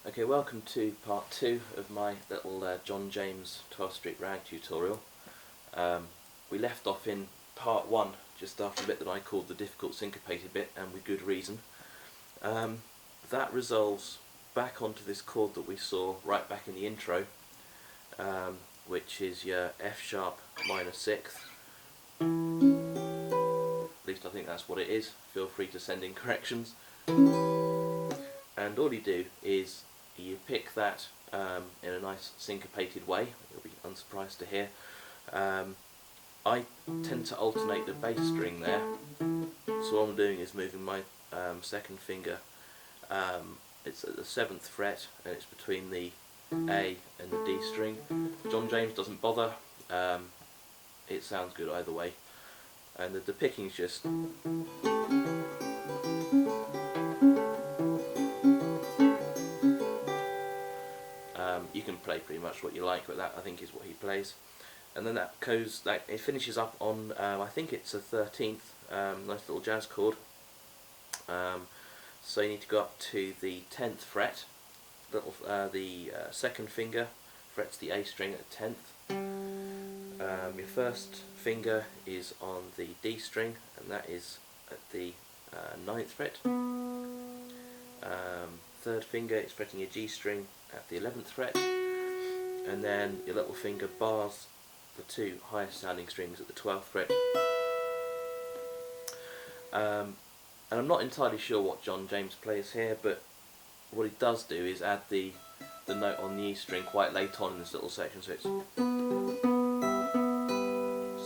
Okay, welcome to part 2 of my little John James 12th Street Rag tutorial. We left off in part 1 just after a bit that I called the difficult syncopated bit, and with good reason. That resolves back onto this chord that we saw right back in the intro, which is your F sharp minor 6th. At least I think that's what it is. Feel free to send in corrections. And all you do is you pick that in a nice syncopated way. You'll be unsurprised to hear. I tend to alternate the bass string there, so what I'm doing is moving my second finger. It's at the 7th fret and it's between the A and the D string. John James doesn't bother, it sounds good either way, and the picking's just you can play pretty much what you like, but that I think is what he plays. And then that goes, it finishes up on I think it's a 13th, nice little jazz chord. So you need to go up to the 10th fret. The second finger frets the A string at 10th. Your first finger is on the D string, and that is at the 9th fret. Third finger is fretting your G string at the 11th fret, and then your little finger bars the two highest sounding strings at the 12th fret. And I'm not entirely sure what John James plays here, but what he does do is add the note on the E string quite late on in this little section, so it's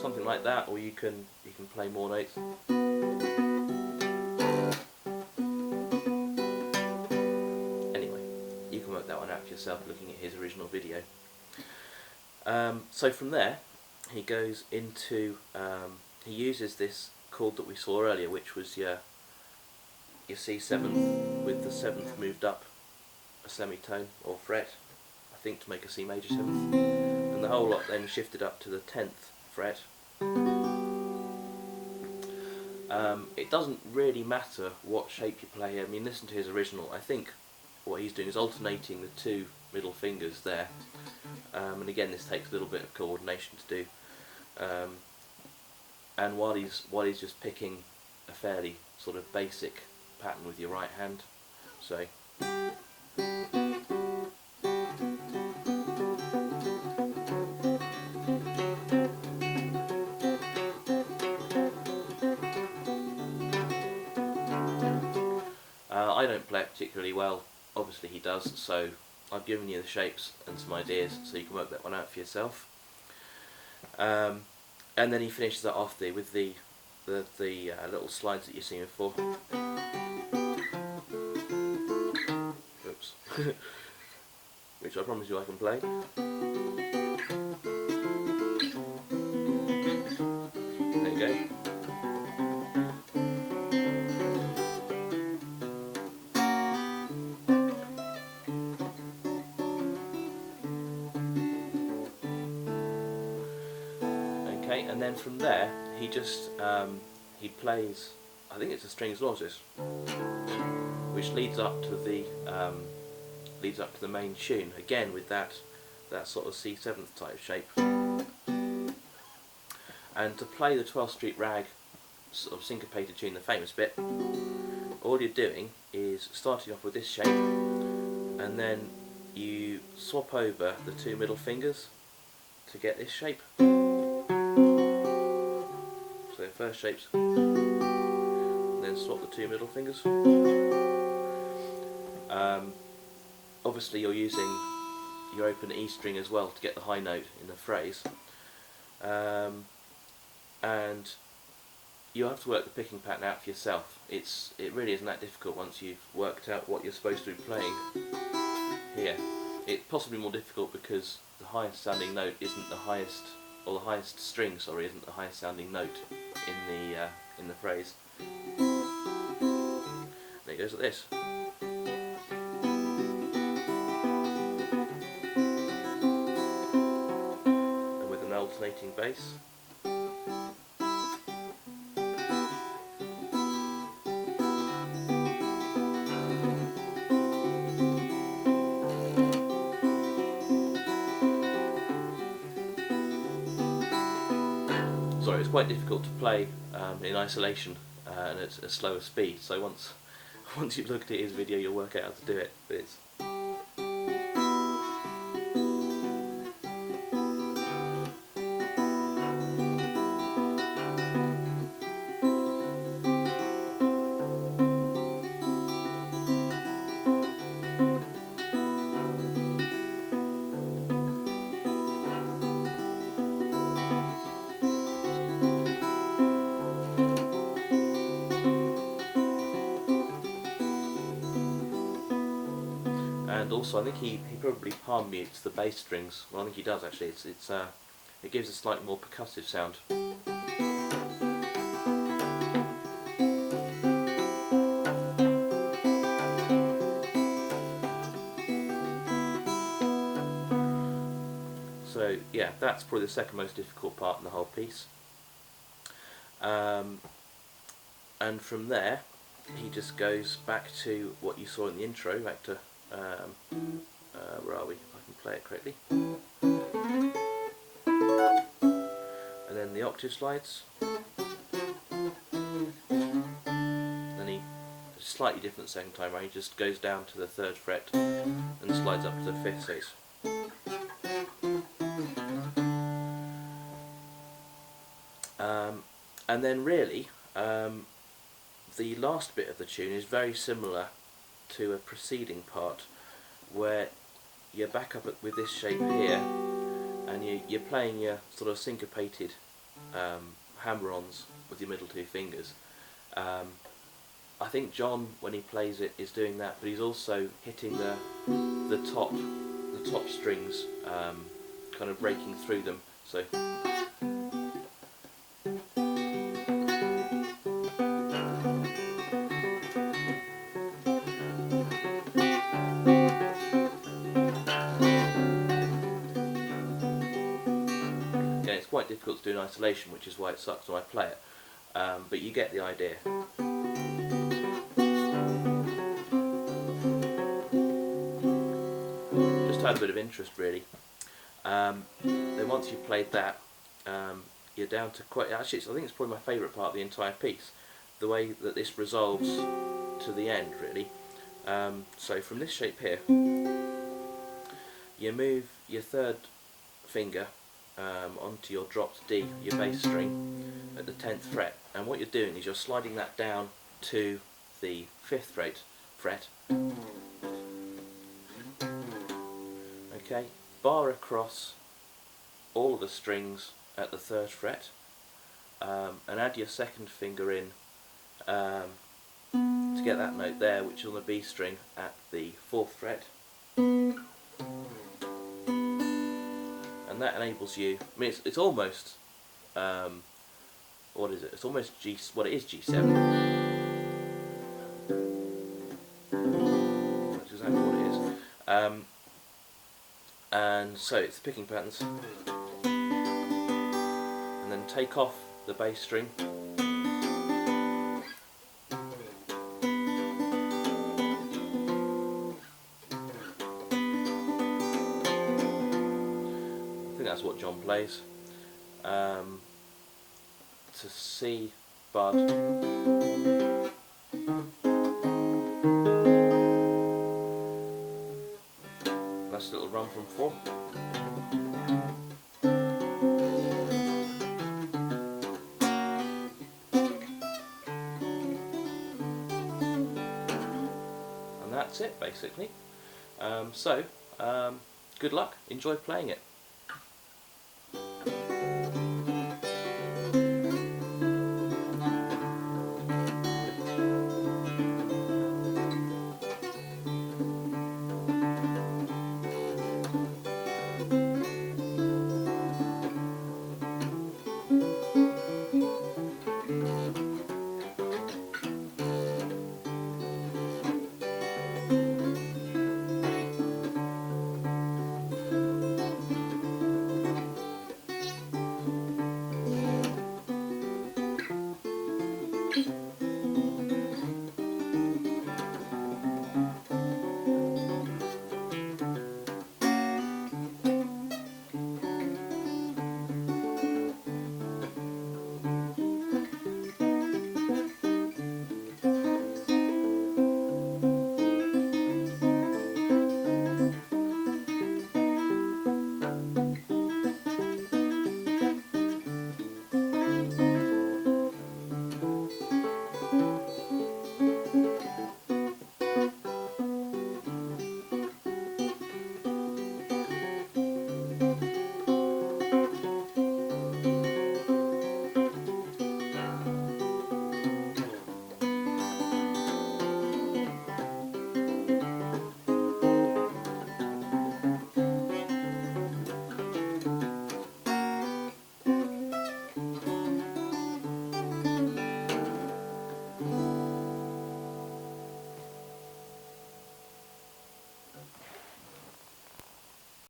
something like that, or you can play more notes. Anyway, you can work that one out for yourself looking at his original video. So from there he goes into he uses this chord that we saw earlier, which was your C7 with the 7th moved up a semitone or fret, I think, to make a C major 7th, and the whole lot then shifted up to the 10th fret. It doesn't really matter what shape you play here. I mean, listen to his original. I think what he's doing is alternating the two middle fingers there, and again this takes a little bit of coordination to do, and while he's just picking a fairly sort of basic pattern with your right hand. So I don't play it particularly well, obviously he does, so I've given you the shapes and some ideas so you can work that one out for yourself. And then he finishes that off with the little slides that you've seen before. Oops. Which I promise you I can play. There you go. Okay, and then from there he just he plays, I think it's a strings losses, which leads up to the main tune again with that sort of C7th type shape. And to play the 12th Street Rag sort of syncopated tune, the famous bit, all you're doing is starting off with this shape, and then you swap over the two middle fingers to get this shape. So first shapes, then swap the two middle fingers. Obviously you're using your open E string as well to get the high note in the phrase, and you have to work the picking pattern out for yourself. It really isn't that difficult once you've worked out what you're supposed to be playing here. It's possibly more difficult because the highest sounding note isn't the highest, or the highest string, sorry, isn't the highest sounding note in the phrase. There it goes like this. And with an alternating bass. sorry, it's quite difficult to play in isolation and at a slower speed. So once you've looked at his video, you'll work out how to do it. But it's and also I think he probably palm mutes the bass strings. Well, I think he does actually. It gives a slightly more percussive sound. So yeah, that's probably the second most difficult part in the whole piece. And from there, he just goes back to what you saw in the intro, back to where are we? If I can play it correctly. And then the octave slides. Then he, slightly different second time around, he just goes down to the 3rd fret and slides up to the 5th. So it's and then really, the last bit of the tune is very similar to a preceding part, where you're back up with this shape here, and you're playing your sort of syncopated hammer-ons with your middle 2 fingers. I think John, when he plays it, is doing that, but he's also hitting the top strings, kind of breaking through them. So. It's quite difficult to do in isolation, which is why it sucks when I play it, but you get the idea. Just had a bit of interest really. Then once you've played that, you're down to quite, actually I think it's probably my favourite part of the entire piece, the way that this resolves to the end really. So from this shape here, you move your 3rd finger onto your dropped D, your bass string, at the 10th fret, and what you're doing is you're sliding that down to the 5th fret. Okay, bar across all of the strings at the 3rd fret, and add your 2nd finger in to get that note there, which is on the B string at the 4th fret. And that enables you, I mean it's almost, what is it? It's almost G, well it is G7. That's exactly what it is. And so it's the picking patterns. And then take off the bass string. That's what John plays. To C, bud. That's a little run from 4. And that's it basically. Good luck, enjoy playing it.